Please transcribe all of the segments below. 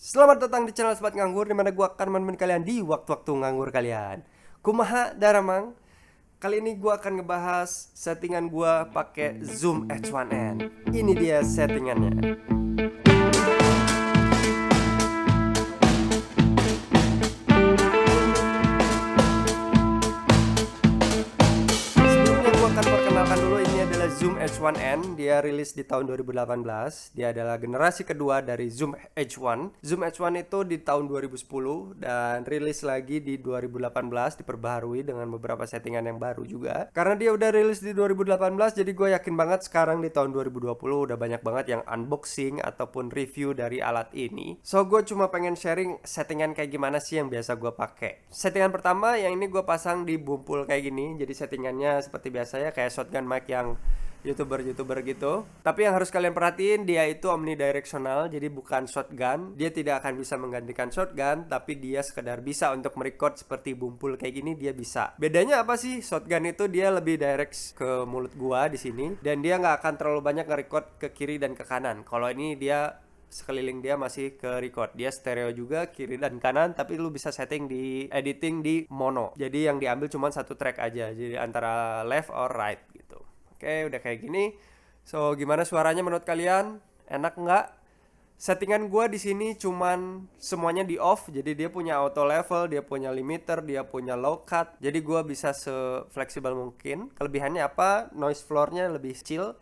Selamat datang di channel Sobat Nganggur, dimana gua akan menemani kalian di waktu-waktu nganggur kalian. Kumaha Daramang. Kali ini gua akan ngebahas settingan gua pakai Zoom H1n. Ini dia settingannya. Sebelumnya gua akan perkenalkan dulu, ini adalah Zoom H1n. Dia rilis di tahun 2018. Dia adalah generasi kedua dari Zoom H1. Zoom H1 itu di tahun 2010 dan rilis lagi di 2018, diperbaharui dengan beberapa settingan yang baru juga. Karena dia udah rilis di 2018, jadi gue yakin banget sekarang di tahun 2020 udah banyak banget yang unboxing ataupun review dari alat ini. So gue cuma pengen sharing settingan kayak gimana sih yang biasa gue pakai. Settingan pertama yang ini gue pasang di bumpul kayak gini. Jadi settingannya seperti biasa ya, kayak shotgun mic yang YouTuber gitu. Tapi yang harus kalian perhatiin, dia itu omnidirectional, jadi bukan shotgun. Dia tidak akan bisa menggantikan shotgun, tapi dia sekedar bisa untuk merecord seperti bumpul kayak gini, dia bisa. Bedanya apa sih? Shotgun itu dia lebih direct ke mulut gua di sini, dan dia nggak akan terlalu banyak nge-record ke kiri dan ke kanan. Kalau ini dia sekeliling dia masih ke record, dia stereo juga kiri dan kanan, tapi lu bisa setting di editing di mono, jadi yang diambil cuma satu track aja, jadi antara left or right gitu. Oke, udah kayak gini. So, gimana suaranya menurut kalian? Enak nggak? Settingan gua di sini cuman semuanya di off, jadi dia punya auto level, dia punya limiter, dia punya low cut. Jadi gua bisa se-fleksibel mungkin. Kelebihannya apa? Noise floor-nya lebih chill.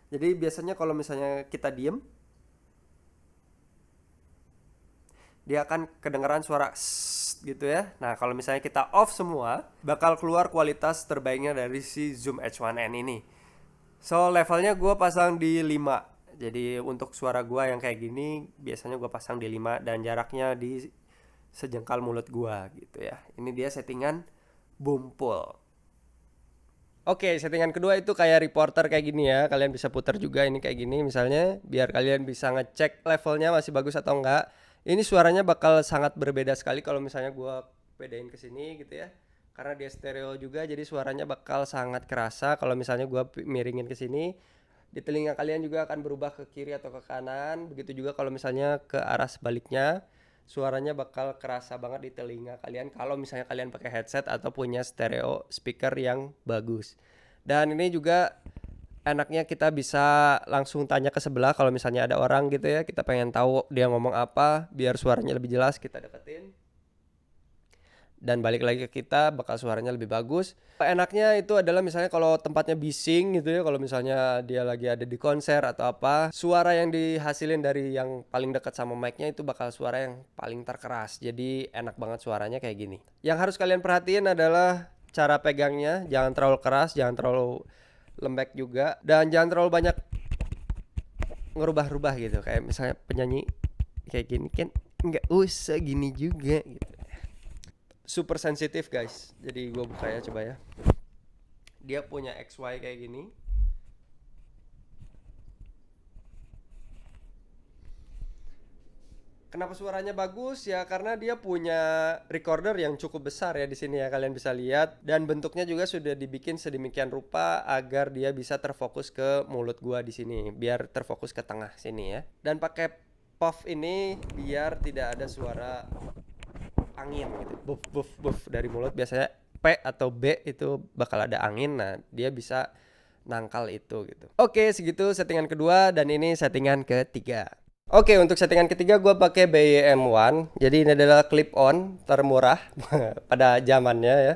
Jadi biasanya kalau misalnya kita diem, dia akan kedengeran suara gitu ya. Nah, kalau misalnya kita off semua, bakal keluar kualitas terbaiknya dari si Zoom H1n ini. So levelnya gue pasang di 5. Jadi untuk suara gue yang kayak gini biasanya gue pasang di 5 dan jaraknya di sejengkal mulut gue gitu ya. Ini dia settingan bumpul. Oke, settingan kedua itu kayak reporter kayak gini ya. Kalian bisa putar juga ini kayak gini misalnya, biar kalian bisa ngecek levelnya masih bagus atau enggak. Ini suaranya bakal sangat berbeda sekali kalau misalnya gue bedain ke sini gitu ya. Karena dia stereo juga, jadi suaranya bakal sangat kerasa. Kalau misalnya gue miringin ke sini, di telinga kalian juga akan berubah ke kiri atau ke kanan. Begitu juga kalau misalnya ke arah sebaliknya, suaranya bakal kerasa banget di telinga kalian kalau misalnya kalian pakai headset atau punya stereo speaker yang bagus. Dan ini juga enaknya kita bisa langsung tanya ke sebelah kalau misalnya ada orang gitu ya, kita pengen tahu dia ngomong apa, biar suaranya lebih jelas kita deketin dan balik lagi ke kita, bakal suaranya lebih bagus. Enaknya itu adalah misalnya kalau tempatnya bising gitu ya, kalau misalnya dia lagi ada di konser atau apa, suara yang dihasilin dari yang paling dekat sama mic-nya itu bakal suara yang paling terkeras. Jadi enak banget suaranya kayak gini. Yang harus kalian perhatiin adalah cara pegangnya, jangan terlalu keras, jangan terlalu lembek juga, dan jangan terlalu banyak ngerubah-rubah gitu. Kayak misalnya penyanyi kayak gini kan nggak usah gini juga gitu. Super sensitif guys. Jadi gue buka ya, coba ya. Dia punya XY kayak gini. Kenapa suaranya bagus ya? Karena dia punya recorder yang cukup besar ya di sini ya, kalian bisa lihat, dan bentuknya juga sudah dibikin sedemikian rupa agar dia bisa terfokus ke mulut gua di sini, biar terfokus ke tengah sini ya. Dan pakai puff ini biar tidak ada suara angin gitu, buff buff buff dari mulut. Biasanya P atau B itu bakal ada angin, nah dia bisa nangkal itu gitu. Oke, segitu settingan kedua, dan ini settingan ketiga. Oke, untuk settingan ketiga gue pakai BYM1. Jadi ini adalah clip on termurah pada zamannya ya.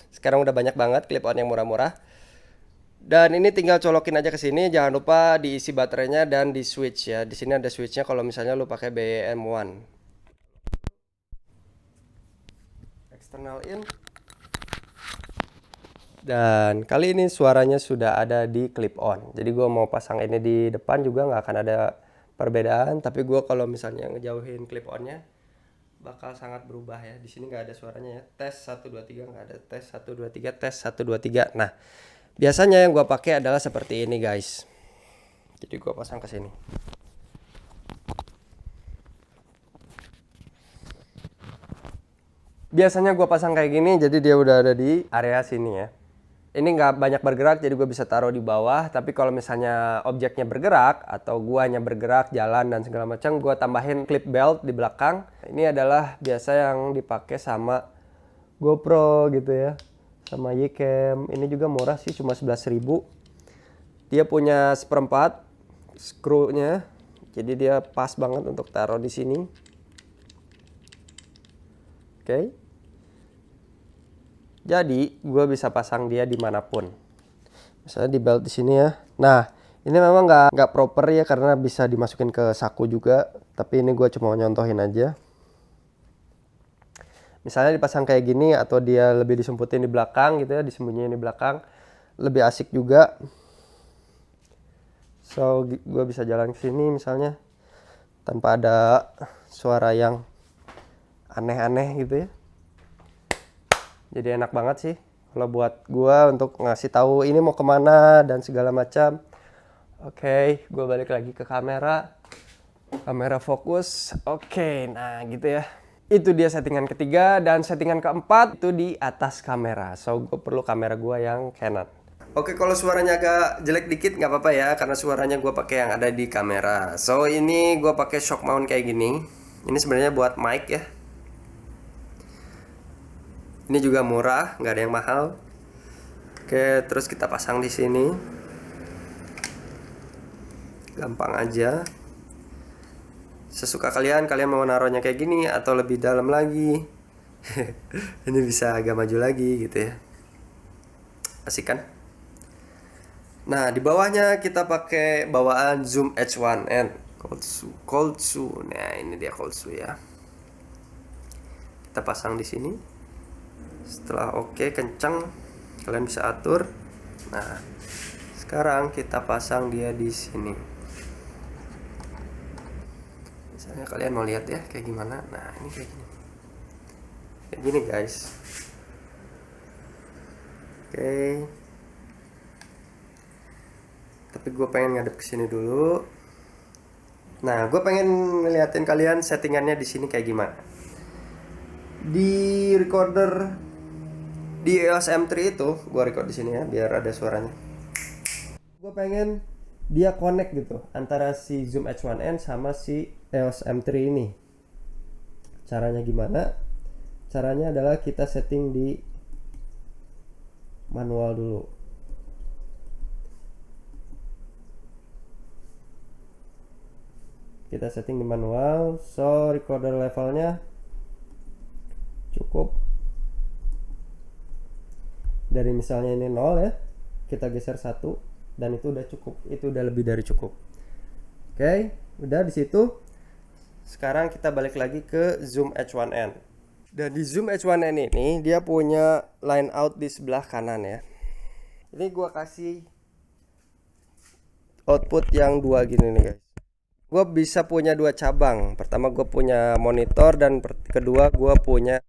Sekarang udah banyak banget clip on yang murah-murah. Dan ini tinggal colokin aja ke sini, jangan lupa diisi baterainya dan di switch ya. Di sini ada switchnya kalau misalnya lu pakai BYM1. External in. Dan kali ini suaranya sudah ada di clip on. Jadi gue mau pasang ini di depan juga nggak akan ada perbedaan, tapi gue kalau misalnya ngejauhin clip onnya bakal sangat berubah ya. Di sini nggak ada suaranya ya. Tes 1 2 3, nggak ada. Tes 1 2 3, tes 1 2 3. Nah, biasanya yang gue pakai adalah seperti ini guys. Jadi gue pasang ke sini. Biasanya gue pasang kayak gini, jadi dia udah ada di area sini ya. ini nggak banyak bergerak, jadi gue bisa taruh di bawah. Tapi kalau misalnya objeknya bergerak atau guanya bergerak, jalan dan segala macam, gue tambahin clip belt di belakang. Ini adalah biasa yang dipakai sama GoPro gitu ya, sama Ycam. Ini juga murah sih, cuma 11.000. Dia punya seperempat skrunya, jadi dia pas banget untuk taruh di sini. Oke. Jadi gue bisa pasang dia dimanapun. Misalnya di belt di sini ya. Nah, ini memang nggak proper ya karena bisa dimasukin ke saku juga. Tapi ini gue cuma nyontohin aja. Misalnya dipasang kayak gini atau dia lebih disumputin di belakang gitu ya, disembunyiin di belakang, lebih asik juga. So, gue bisa jalan ke sini misalnya tanpa ada suara yang aneh-aneh gitu ya. Jadi enak banget sih kalau buat gua untuk ngasih tahu ini mau kemana dan segala macam. Oke, gua balik lagi ke kamera. Kamera fokus. Oke, nah gitu ya. Itu dia settingan ketiga, dan settingan keempat itu di atas kamera. So, gue perlu kamera gua yang Canon. Oke, kalau suaranya agak jelek dikit nggak apa-apa ya, karena suaranya gua pakai yang ada di kamera. So, ini gua pakai shock mount kayak gini. Ini sebenarnya buat mic ya. Ini juga murah, nggak ada yang mahal. Oke, terus kita pasang di sini. Gampang aja. Sesuka kalian mau naruhnya kayak gini atau lebih dalam lagi. Ini bisa agak maju lagi gitu ya. Asik kan? Nah, di bawahnya kita pakai bawaan Zoom H1N. Kolesu. Nah, ini dia Kolesu ya. Kita pasang di sini. Setelah oke, kencang, kalian bisa atur. Nah, sekarang kita pasang dia di sini. Misalnya kalian mau lihat ya kayak gimana. Nah, ini kayak gini. Kayak gini, guys. Oke. Tapi gue pengen ngadep ke sini dulu. Nah, gue pengen ngeliatin kalian settingannya di sini kayak gimana. Di recorder di EOS M3 itu, gue record di sini ya biar ada suaranya. Gue pengen dia connect gitu antara si Zoom H1N sama si EOS M3 ini. Caranya gimana? Caranya adalah kita setting di manual dulu. Kita setting di manual. So, recorder levelnya cukup. Dari misalnya ini 0 ya, kita geser 1 dan itu udah cukup. Itu udah lebih dari cukup. Oke, udah di situ. Sekarang kita balik lagi ke Zoom H1N. Dan di Zoom H1N ini dia punya line out di sebelah kanan ya. Ini gua kasih output yang dua gini nih, guys. Gua bisa punya dua cabang. Pertama gue punya monitor, dan kedua gue punya,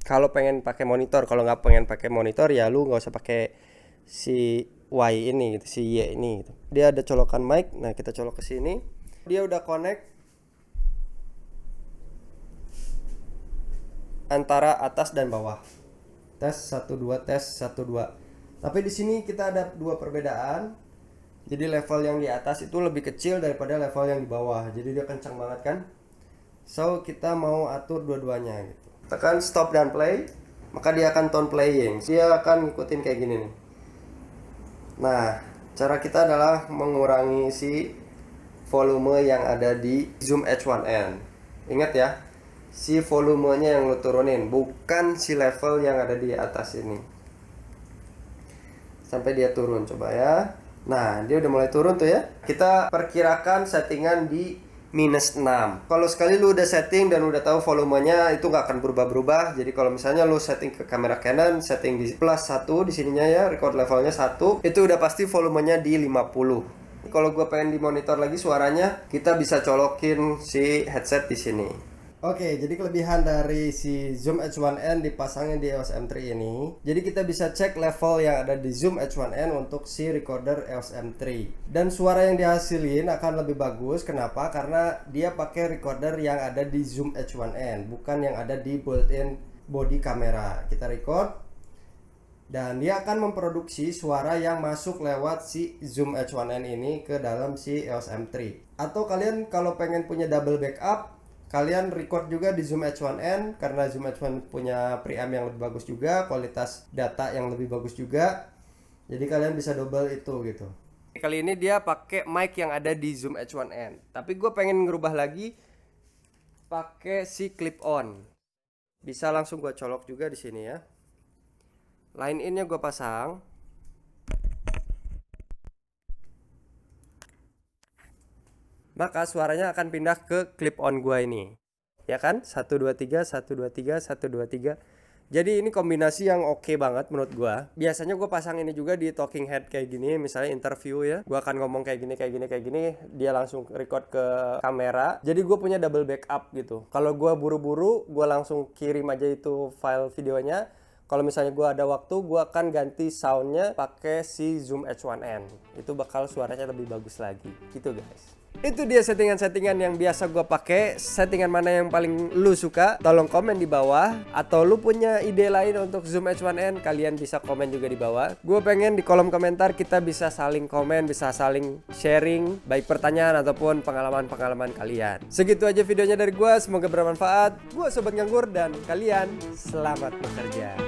kalau pengen pakai monitor, kalau nggak pengen pakai monitor ya lu nggak usah pakai si Y ini gitu, si Y ini gitu. Dia ada colokan mic. Nah, kita colok ke sini. Dia udah connect antara atas dan bawah. Tes 1 2, tes 1 2. Tapi di sini kita ada dua perbedaan. Jadi level yang di atas itu lebih kecil daripada level yang di bawah. Jadi dia kencang banget kan. So, kita mau atur dua-duanya gitu. Tekan stop dan play, maka dia akan tone playing. Dia akan ngikutin kayak gini nih. Nah, cara kita adalah mengurangi si volume yang ada di Zoom H1N. Ingat ya, si volumenya yang lu turunin, bukan si level yang ada di atas ini. Sampai dia turun, coba ya. Nah, dia udah mulai turun tuh ya. Kita perkirakan settingan di -6. Kalau sekali lu udah setting dan udah tahu volumenya, itu nggak akan berubah-berubah. Jadi kalau misalnya lu setting ke kamera Canon, setting di +1 di sininya ya, record levelnya 1, itu udah pasti volumenya di 50. Kalau gue pengen di monitor lagi suaranya, kita bisa colokin si headset di sini. Oke, jadi kelebihan dari si Zoom H1N dipasangin di EOS M3 ini, jadi kita bisa cek level yang ada di Zoom H1N untuk si recorder EOS M3. Dan suara yang dihasilin akan lebih bagus. Kenapa? Karena dia pakai recorder yang ada di Zoom H1N, bukan yang ada di built-in body kamera. Kita record. Dan dia akan memproduksi suara yang masuk lewat si Zoom H1n ini ke dalam si EOS M3. Atau kalian kalau pengen punya double backup, kalian record juga di Zoom H1n, karena Zoom H1 punya preamp yang lebih bagus juga, kualitas data yang lebih bagus juga. Jadi kalian bisa double itu gitu. Kali ini dia pakai mic yang ada di Zoom H1n. Tapi gue pengen ngerubah lagi pakai si clip on. Bisa langsung gue colok juga di sini ya. Line in-nya gue pasang. Maka suaranya akan pindah ke clip on gue ini. Ya kan? 1 2 3 1 2 3 1 2 3. Jadi ini kombinasi yang oke banget menurut gue. Biasanya gue pasang ini juga di talking head kayak gini, misalnya interview ya. Gue akan ngomong kayak gini kayak gini kayak gini, dia langsung record ke kamera. Jadi gue punya double backup gitu. Kalau gue buru-buru, gue langsung kirim aja itu file videonya. Kalau misalnya gue ada waktu, gue akan ganti soundnya pakai si Zoom H1n. Itu bakal suaranya lebih bagus lagi. Gitu guys. Itu dia settingan-settingan yang biasa gue pakai. Settingan mana yang paling lu suka? Tolong komen di bawah. Atau lu punya ide lain untuk Zoom H1n? Kalian bisa komen juga di bawah. Gue pengen di kolom komentar kita bisa saling komen, bisa saling sharing, baik pertanyaan ataupun pengalaman-pengalaman kalian. Segitu aja videonya dari gue. Semoga bermanfaat. Gue Sobat Nganggur dan kalian selamat bekerja.